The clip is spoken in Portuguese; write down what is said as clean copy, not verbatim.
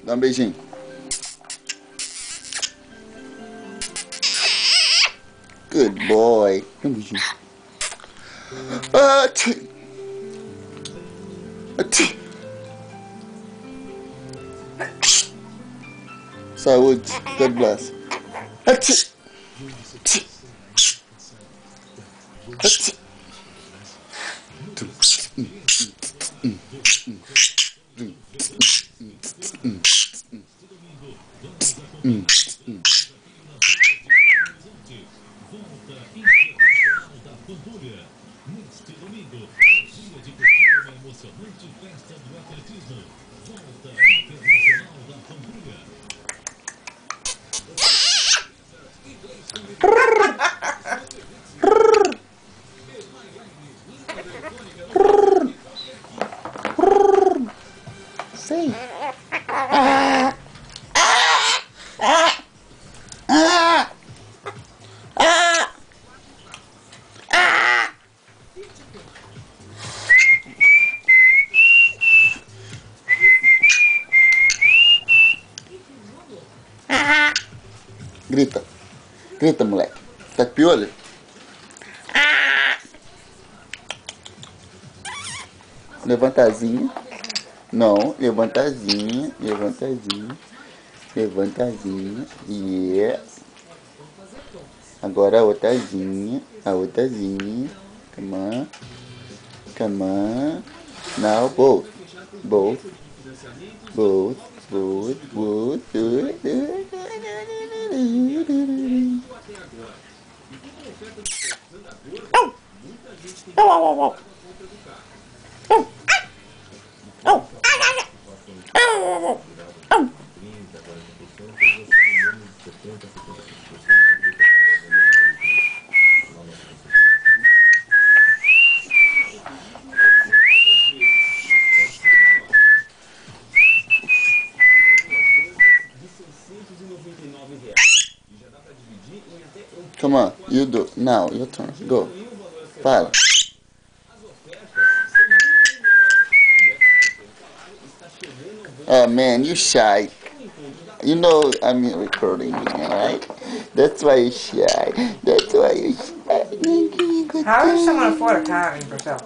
Dá um beijinho. Good boy. Dá um beijinho. Ati. Ati. Saúde. God bless. Ati. Ati. Ati. Neste domingo, dia de curtir uma emocionante festa do atletismo. Volta Internacional da Pampulha. Sei. Grita. Grita, moleque. Tá com piolho? Levantazinha. Não, levantazinha. Levantazinha. Levantazinha. Yeah. Agora a outrazinha. A outrazinha. Come on. Come on. Now both. Both. Both. Both. Both. Come on, you do. Now, your turn. Go. Fala. Oh man, you shy. You know I'm recording you, right? That's why you shy. That's why you shy. How are you someone afford a time, Brazil?